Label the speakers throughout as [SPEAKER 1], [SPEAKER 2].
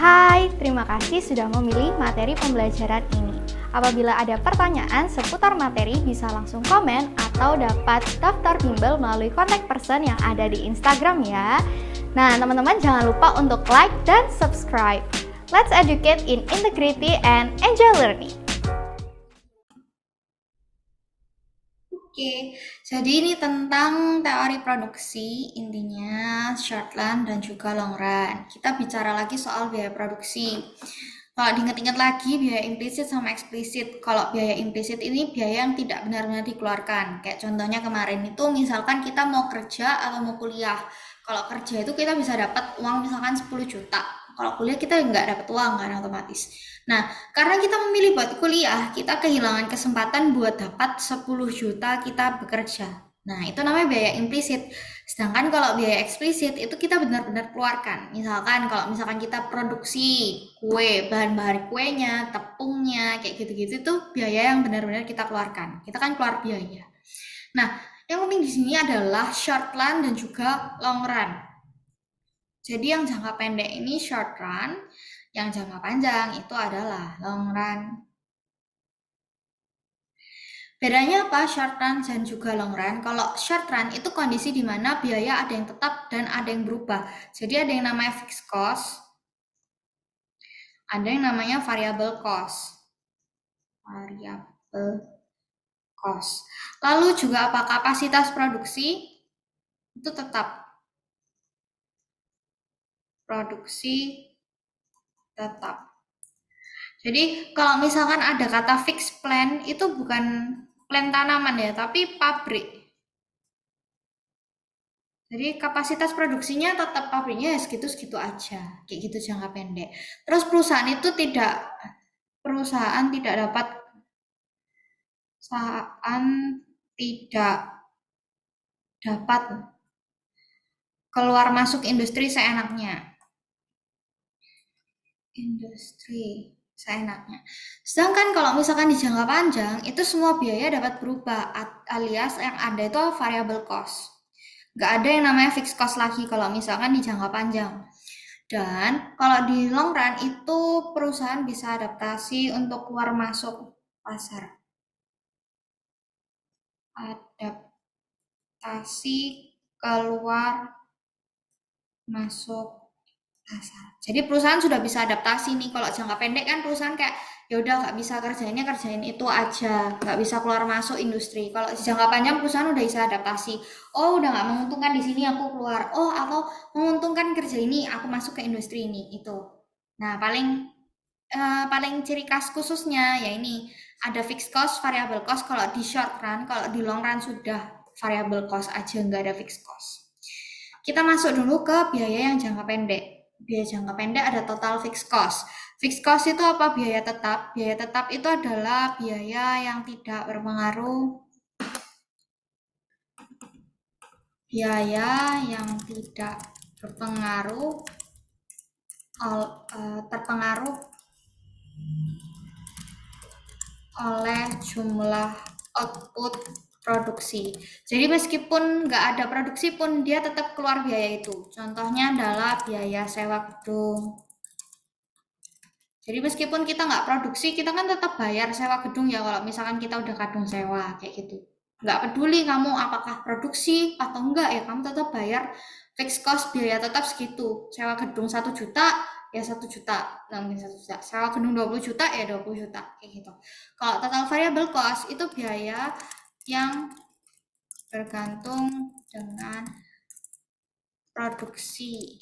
[SPEAKER 1] Hai, terima kasih sudah memilih materi pembelajaran ini. Apabila ada pertanyaan seputar materi, bisa langsung komen atau dapat daftar bimbel melalui contact person yang ada di Instagram ya. Nah, teman-teman jangan lupa untuk like dan subscribe. Let's educate in integrity and enjoy learning.
[SPEAKER 2] Oke, jadi ini tentang teori produksi, intinya short run dan juga long run. Kita bicara lagi soal biaya produksi. Kalau diingat-ingat lagi, biaya implisit sama eksplisit. Kalau biaya implisit ini biaya yang tidak benar-benar dikeluarkan. Kayak contohnya kemarin itu, misalkan kita mau kerja atau mau kuliah. Kalau kerja itu kita bisa dapat uang misalkan 10 juta. Kalau kuliah kita nggak dapat uang kan otomatis. Nah, karena kita memilih buat kuliah, kita kehilangan kesempatan buat dapat 10 juta kita bekerja. Nah, itu namanya biaya implisit. Sedangkan kalau biaya eksplisit itu kita benar-benar keluarkan. Misalkan kita produksi kue, bahan-bahan kuenya, tepungnya, kayak gitu-gitu itu biaya yang benar-benar kita keluarkan. Kita kan keluar biaya. Nah, yang penting di sini adalah short run dan juga long run. Jadi yang jangka pendek ini short run, yang jangka panjang itu adalah long run. Bedanya apa short run dan juga long run? Kalau short run itu kondisi di mana biaya ada yang tetap dan ada yang berubah. Jadi ada yang namanya fixed cost, ada yang namanya variable cost. Variable cost. Lalu juga apa kapasitas produksi itu tetap. Produksi tetap. Jadi kalau misalkan ada kata fixed plan itu bukan plan tanaman ya, tapi pabrik. Jadi kapasitas produksinya tetap pabriknya ya segitu-segitu aja, kayak gitu jangka pendek. Terus perusahaan tidak dapat perusahaan tidak dapat keluar masuk industri seenaknya. Industri seenaknya. Sedangkan kalau misalkan di jangka panjang itu semua biaya dapat berubah alias yang ada itu variable cost. Nggak ada yang namanya fixed cost lagi kalau misalkan di jangka panjang. Dan kalau di long run itu perusahaan bisa adaptasi untuk keluar masuk pasar. Adaptasi keluar masuk pasar. Jadi perusahaan sudah bisa adaptasi nih. Kalau jangka pendek kan perusahaan kayak ya udah nggak bisa kerjain itu aja, nggak bisa keluar masuk industri. Kalau jangka panjang perusahaan udah bisa adaptasi. Oh udah nggak menguntungkan di sini aku keluar. Oh atau menguntungkan kerja ini aku masuk ke industri ini itu. Nah paling ciri khas khususnya ya ini ada fixed cost, variable cost. Kalau di short run, kalau di long run sudah variable cost aja nggak ada fixed cost. Kita masuk dulu ke biaya yang jangka pendek. Biaya jangka pendek ada total fixed cost. Fixed cost itu apa? Biaya tetap. Biaya tetap itu adalah biaya yang tidak berpengaruh. Biaya yang tidak berpengaruh terpengaruh oleh jumlah output produksi. Jadi meskipun nggak ada produksi pun dia tetap keluar biaya itu. Contohnya adalah biaya sewa gedung. Jadi meskipun kita nggak produksi, kita kan tetap bayar sewa gedung ya kalau misalkan kita udah kadung sewa kayak gitu. Nggak peduli kamu apakah produksi atau enggak ya, kamu tetap bayar fixed cost biaya tetap segitu. Sewa gedung 1 juta ya 1 juta, nggak mungkin 1 juta. Sewa gedung 20 juta ya 20 juta kayak gitu. Kalau total variable cost itu biaya yang bergantung dengan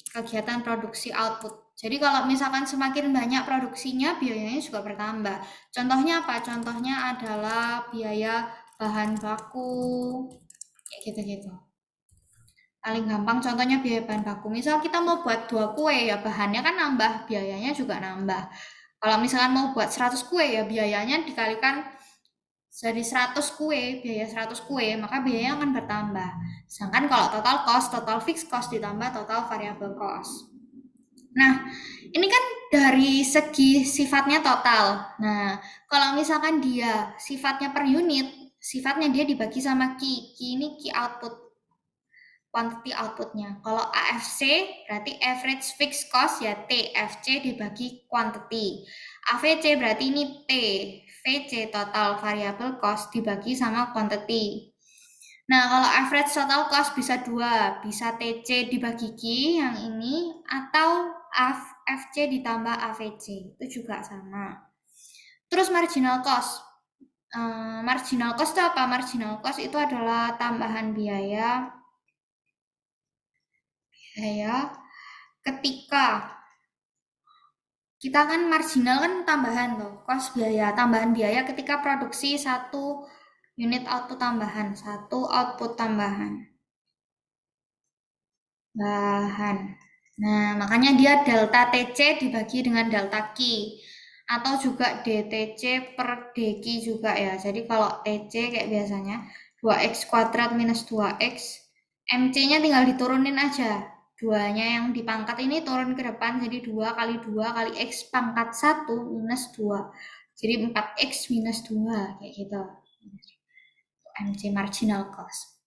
[SPEAKER 2] kegiatan produksi output. Jadi kalau misalkan semakin banyak produksinya, biayanya juga bertambah. Contohnya apa? Contohnya adalah biaya bahan baku, kayak gitu-gitu. Paling gampang contohnya biaya bahan baku. Misal kita mau buat 2 kue, ya bahannya kan nambah, biayanya juga nambah. Kalau misalkan mau buat 100 kue, ya biayanya dikalikan dari 100 kue, biaya 100 kue, maka biayanya akan bertambah. Sedangkan kalau total fixed cost ditambah total variable cost. Nah, ini kan dari segi sifatnya total. Nah, kalau misalkan dia sifatnya per unit, sifatnya dia dibagi sama key. Key ini key output. quantity outputnya. Kalau AFC berarti average fixed cost ya T, FC dibagi quantity. AVC berarti ini T, VC total variable cost dibagi sama quantity. Nah, kalau average total cost bisa dua, bisa TC dibagi Q yang ini, atau FC ditambah AVC, itu juga sama. Terus marginal cost. Marginal cost itu apa? Marginal cost itu adalah tambahan biaya ketika kita kan marginal kan tambahan tuh, cost biaya, tambahan biaya ketika produksi satu unit output tambahan, satu output tambahan. Nah, makanya dia delta TC dibagi dengan delta Q. Atau juga DTC per DQ juga ya. Jadi kalau TC kayak biasanya 2x kuadrat minus 2x. MC-nya tinggal diturunin aja. 2-nya yang dipangkat ini turun ke depan. Jadi 2 kali 2 kali X pangkat 1 minus 2. Jadi 4X minus 2. Kayak gitu. MC marginal cost.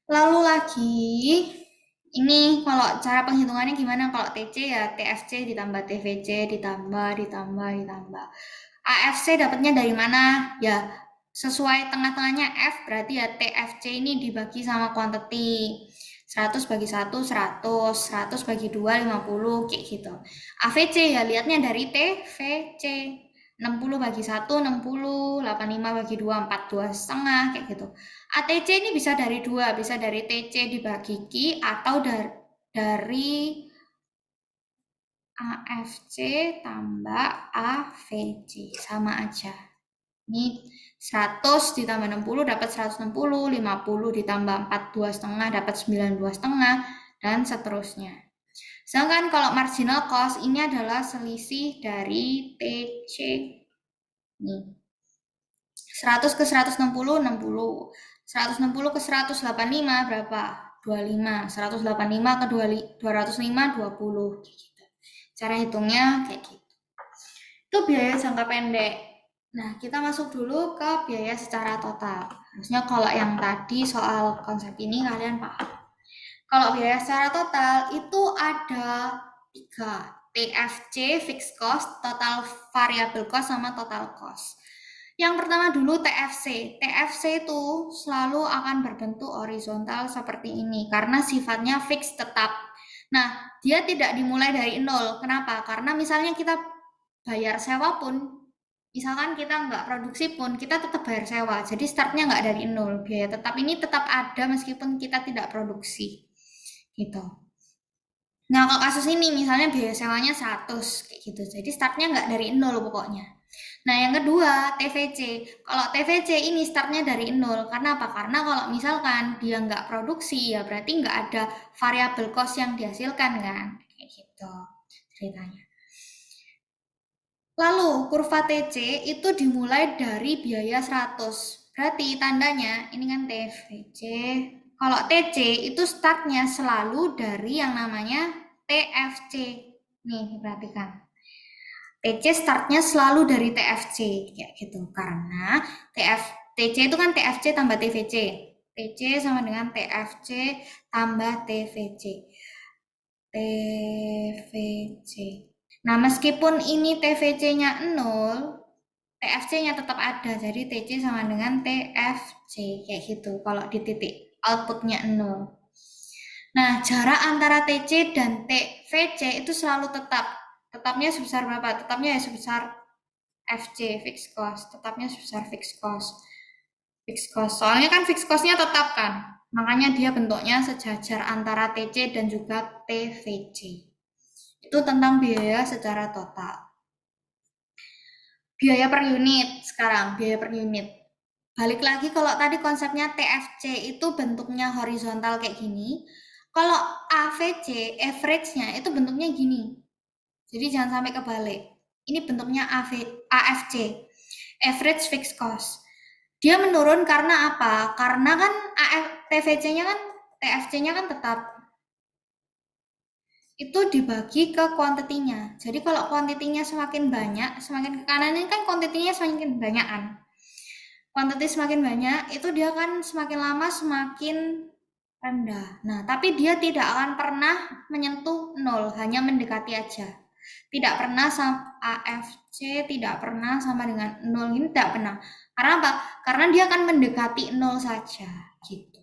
[SPEAKER 2] Lalu lagi, ini kalau cara penghitungannya gimana? Kalau TC ya TFC ditambah TVC ditambah. AFC dapatnya dari mana? Ya sesuai tengah-tengahnya F berarti ya TFC ini dibagi sama quantity. 100 bagi 1 100, 100 bagi 2 50 kayak gitu. AVC ya lihatnya dari TVC. 60 bagi 1 60, 85 bagi 2 42 setengah kayak gitu. ATC ini bisa dari 2, bisa dari TC dibagi Q atau dari AFC tambah AVC sama aja. Ini 100 ditambah 60 dapat 160, 50 ditambah 42 setengah dapat 92 setengah dan seterusnya. Sedangkan kalau marginal cost ini adalah selisih dari TC. Nih. 100 ke 160, 60. 160 ke 185 berapa? 25. 185 ke 205, 20. Gitu. Cara hitungnya kayak gitu. Itu biaya jangka pendek. Nah, kita masuk dulu ke biaya secara total. Harusnya kalau yang tadi soal konsep ini kalian paham. Kalau biaya secara total itu ada 3. TFC, fixed cost, total variable cost, sama total cost. Yang pertama dulu TFC. TFC itu selalu akan berbentuk horizontal seperti ini karena sifatnya fix tetap. Nah, dia tidak dimulai dari nol. Kenapa? Karena misalnya kita bayar sewa pun, misalkan kita nggak produksi pun, kita tetap bayar sewa. Jadi startnya nggak dari nol. Biaya tetap ini tetap ada meskipun kita tidak produksi. Gitu. Nah, kalau kasus ini misalnya biaya sewanya 100 kayak gitu. Jadi startnya nggak dari nol pokoknya. Nah, yang kedua TVC. Kalau TVC ini startnya dari nol. Karena apa? Karena kalau misalkan dia nggak produksi ya berarti nggak ada variable cost yang dihasilkan kan. Kayak gitu ceritanya. Lalu kurva TC itu dimulai dari biaya 100. Berarti tandanya ini kan TVC. Kalau TC itu startnya selalu dari yang namanya TFC. Nih, perhatikan. TC startnya selalu dari TFC, kayak gitu. Karena TC itu kan TFC tambah TVC. TC sama dengan TFC tambah TVC. TVC. Nah, meskipun ini TVC-nya 0, TFC-nya tetap ada. Jadi TC sama dengan TFC, kayak gitu. Kalau di titik outputnya 0. Nah, jarak antara TC dan TVC itu selalu tetap. Tetapnya sebesar berapa? Tetapnya ya sebesar FC, fixed cost. Tetapnya sebesar fixed cost. Fixed cost. Soalnya kan fixed cost-nya tetap kan. Makanya dia bentuknya sejajar antara TC dan juga TVC. Itu tentang biaya secara total. Biaya per unit sekarang, biaya per unit. Balik lagi kalau tadi konsepnya TFC itu bentuknya horizontal kayak gini. Kalau AVC, average-nya itu bentuknya gini. Jadi jangan sampai kebalik. Ini bentuknya AFC, average fixed cost. Dia menurun karena apa? Karena kan TVC-nya kan, TFC-nya kan tetap. Itu dibagi ke kuantitinya. Jadi kalau kuantitinya semakin banyak, semakin ke kanan ini kan kuantitinya semakin banyakan. Kuantiti semakin banyak, itu dia kan semakin lama semakin rendah. Nah, tapi dia tidak akan pernah menyentuh 0, hanya mendekati aja. Tidak pernah AFC tidak pernah sama dengan 0, ini tidak pernah. Karena apa? Karena dia akan mendekati 0 saja, gitu.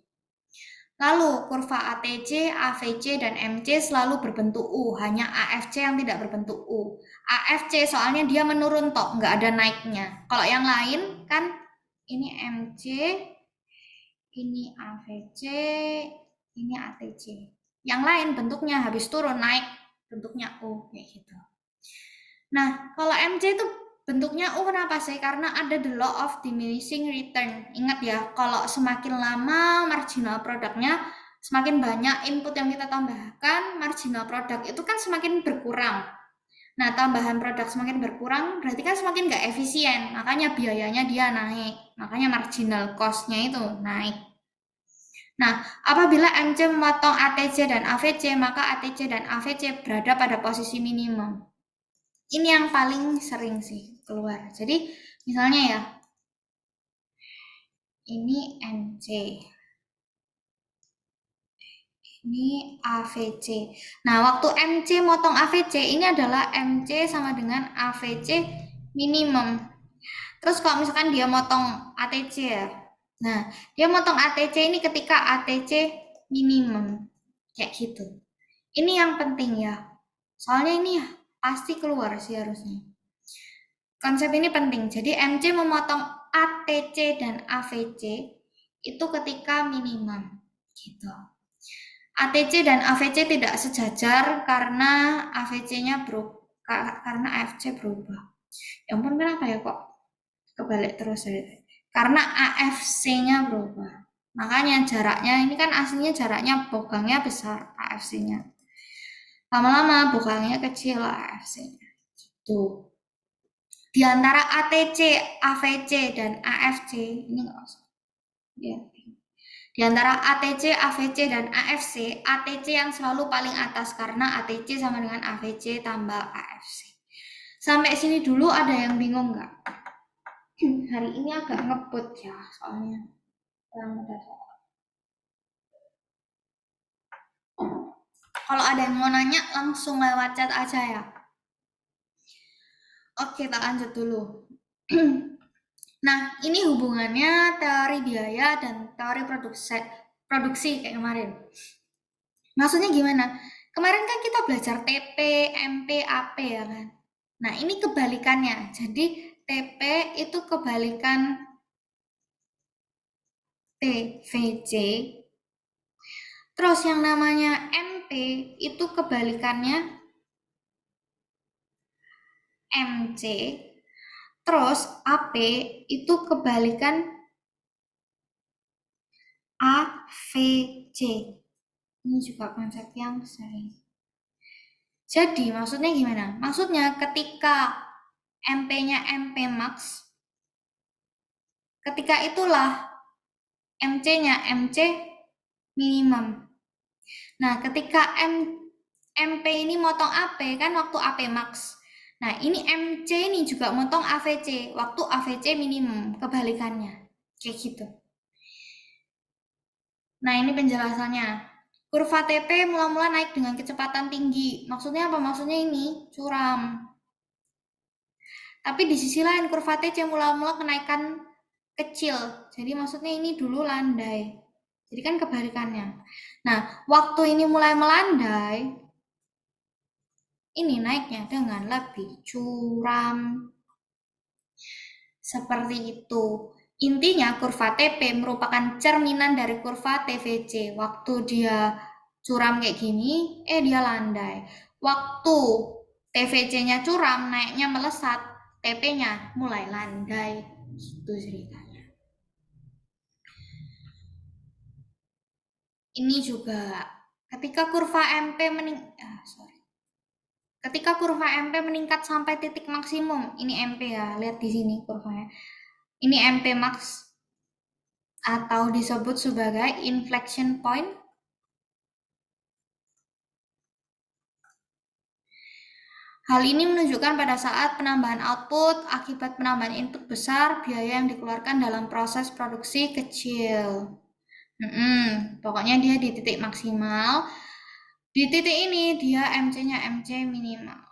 [SPEAKER 2] Lalu, kurva ATC, AVC, dan MC selalu berbentuk U, hanya AFC yang tidak berbentuk U. AFC soalnya dia menurun toh, nggak ada naiknya. Kalau yang lain kan ini MC, ini AVC, ini ATC. Yang lain bentuknya habis turun naik, bentuknya U, kayak gitu. Nah, kalau MC itu bentuknya U kenapa sih? Karena ada the law of diminishing return. Ingat ya, kalau semakin lama marginal produknya, semakin banyak input yang kita tambahkan, marginal produk itu kan semakin berkurang. Nah, tambahan produk semakin berkurang, berarti kan semakin nggak efisien. Makanya biayanya dia naik. Makanya marginal cost-nya itu naik. Nah, apabila MC memotong ATC dan AVC, maka ATC dan AVC berada pada posisi minimum. Ini yang paling sering sih keluar. Jadi misalnya ya, ini MC, ini AVC. Nah, waktu MC motong AVC, ini adalah MC sama dengan AVC minimum. Terus kalau misalkan dia motong ATC ya, nah dia motong ATC ini ketika ATC minimum, kayak gitu. Ini yang penting ya, soalnya ini ya pasti keluar sih harusnya. Konsep ini penting. Jadi MC memotong ATC dan AVC itu ketika minimum. Gitu. ATC dan AVC tidak sejajar karena AVC-nya karena AFC berubah. Ya ampun, kenapa ya kok kebalik terus ya? Karena AFC-nya berubah. Makanya jaraknya ini kan aslinya jaraknya bokangnya besar AFC-nya. Lama-lama bokangnya kecil AFC-nya. Gitu. Di antara ATC, AVC, dan AFC, ini nggak usah. Ya. Di antara ATC, AVC, dan AFC, ATC yang selalu paling atas karena ATC sama dengan AVC tambah AFC. Sampai sini dulu ada yang bingung nggak? Hari ini agak ngebut ya, soalnya kurang ada soal. Kalau ada yang mau nanya, langsung lewat chat aja ya. Oke, kita lanjut dulu. Nah, ini hubungannya teori biaya dan teori produksi kayak kemarin. Maksudnya gimana? Kemarin kan kita belajar TP, MP, AP ya kan? Nah, ini kebalikannya. Jadi, TP itu kebalikan TVC. Terus yang namanya MP itu kebalikannya MC. Terus AP itu kebalikan AVC. Ini juga konsep yang sering. Jadi maksudnya gimana? Maksudnya ketika MP-nya MP max, ketika itulah MC-nya MC minimum. Nah, ketika MP ini motong AP kan waktu AP max. Nah, ini MC ini juga motong AVC waktu AVC minimum, kebalikannya. Kayak gitu. Nah, ini penjelasannya. Kurva TP mula-mula naik dengan kecepatan tinggi. Maksudnya apa? Maksudnya ini curam. Tapi di sisi lain kurva TC mula-mula kenaikan kecil. Jadi maksudnya ini dulu landai. Jadi kan kebalikannya. Nah, waktu ini mulai melandai, ini naiknya dengan lebih curam. Seperti itu. Intinya kurva TP merupakan cerminan dari kurva TVC. Waktu dia curam kayak gini, dia landai. Waktu TVC-nya curam, naiknya melesat, TP-nya mulai landai. Gitu ceritanya. Ini juga ketika kurva MP ketika kurva MP meningkat sampai titik maksimum, ini MP ya, lihat di sini kurvanya. Ini MP max atau disebut sebagai inflection point. Hal ini menunjukkan pada saat penambahan output akibat penambahan input besar, biaya yang dikeluarkan dalam proses produksi kecil. Pokoknya dia di titik maksimal. Di titik ini dia MC-nya MC minimal.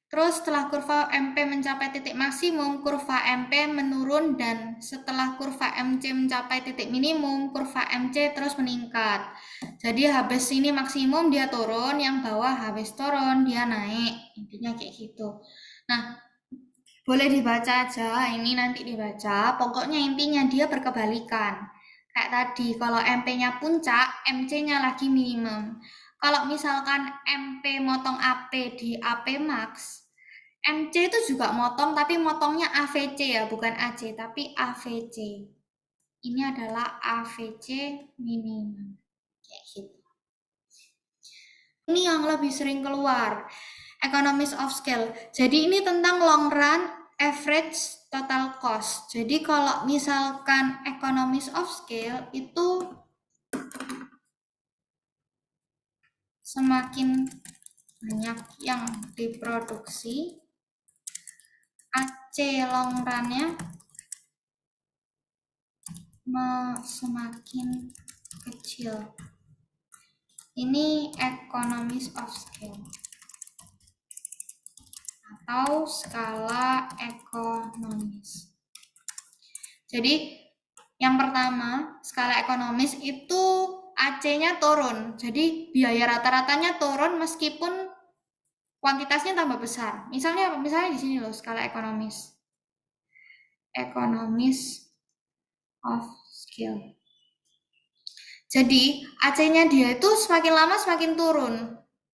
[SPEAKER 2] Terus setelah kurva MP mencapai titik maksimum, kurva MP menurun, dan setelah kurva MC mencapai titik minimum, kurva MC terus meningkat. Jadi habis ini maksimum dia turun, yang bawah habis turun dia naik. Intinya kayak gitu. Nah, boleh dibaca aja, ini nanti dibaca. Pokoknya intinya dia berkebalikan. Kayak tadi, kalau MP-nya puncak, MC-nya lagi minimum. Kalau misalkan MP motong AP di AP max, MC itu juga motong, tapi motongnya AVC ya, bukan AC, tapi AVC. Ini adalah AVC minimum. Kayak gitu. Ini yang lebih sering keluar, economies of scale. Jadi ini tentang long run average total cost. Jadi kalau misalkan economies of scale itu semakin banyak yang diproduksi, AC long run-nya semakin kecil. Ini economies of scale atau skala ekonomis. Jadi yang pertama, skala ekonomis itu AC-nya turun. Jadi biaya rata-ratanya turun meskipun kuantitasnya tambah besar. Misalnya di sini loh, skala ekonomis. Economies of scale. Jadi AC-nya dia itu semakin lama semakin turun.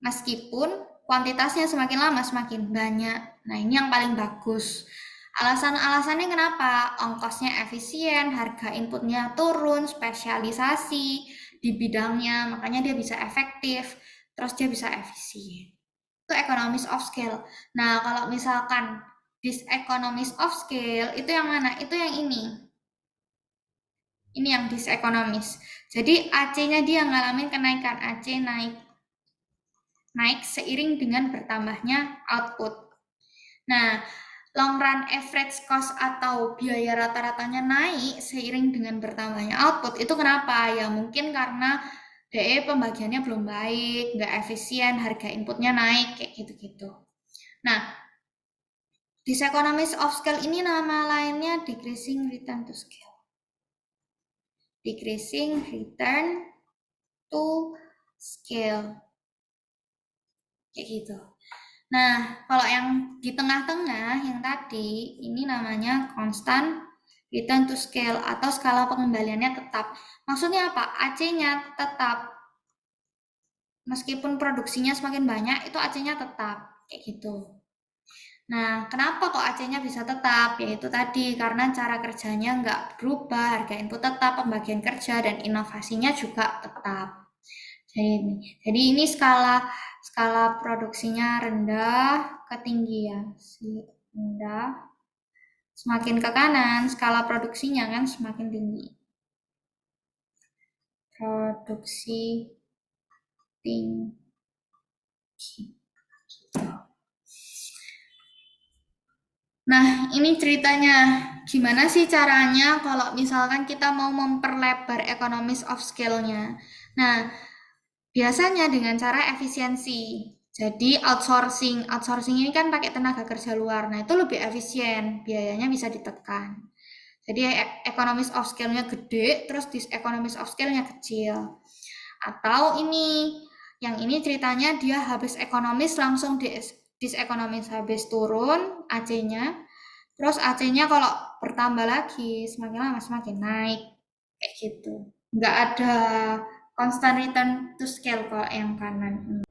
[SPEAKER 2] Meskipun kuantitasnya semakin lama semakin banyak. Nah, ini yang paling bagus. Alasan-alasannya kenapa? Ongkosnya efisien, harga inputnya turun, spesialisasi di bidangnya, makanya dia bisa efektif, terus dia bisa efisien. Itu economies of scale. Nah, kalau misalkan diseconomies of scale, itu yang mana? Itu yang ini. Ini yang diseconomies. Jadi AC-nya dia ngalamin kenaikan, AC naik seiring dengan bertambahnya output. Nah, long run average cost atau biaya rata-ratanya naik seiring dengan bertambahnya output. Itu kenapa? Ya mungkin karena DE pembagiannya belum baik, nggak efisien, harga inputnya naik, kayak gitu-gitu. Nah, diseconomies of scale ini nama lainnya decreasing return to scale. Decreasing return to scale. Kayak gitu. Nah, kalau yang di tengah-tengah yang tadi, ini namanya constant return to scale atau skala pengembaliannya tetap. Maksudnya apa? AC-nya tetap. Meskipun produksinya semakin banyak, itu AC-nya tetap. Kayak gitu. Nah, kenapa kok AC-nya bisa tetap? Yaitu tadi, karena cara kerjanya nggak berubah, harga input tetap, pembagian kerja, dan inovasinya juga tetap. Jadi ini skala produksinya rendah, ketinggian rendah, semakin ke kanan, skala produksinya kan semakin tinggi. Produksi tinggi. Nah, ini ceritanya. Gimana sih caranya kalau misalkan kita mau memperlebar economies of scale-nya? Nah, biasanya dengan cara efisiensi. Jadi outsourcing ini kan pakai tenaga kerja luar. Nah, itu lebih efisien, biayanya bisa ditekan. Jadi economies of scale-nya gede, terus economies of scale-nya kecil. Atau yang ini ceritanya dia habis ekonomis langsung disekonomis, habis turun AC-nya, terus AC-nya kalau bertambah lagi semakin lama semakin naik, kayak gitu. Nggak ada constant return to scale kalau yang kanan.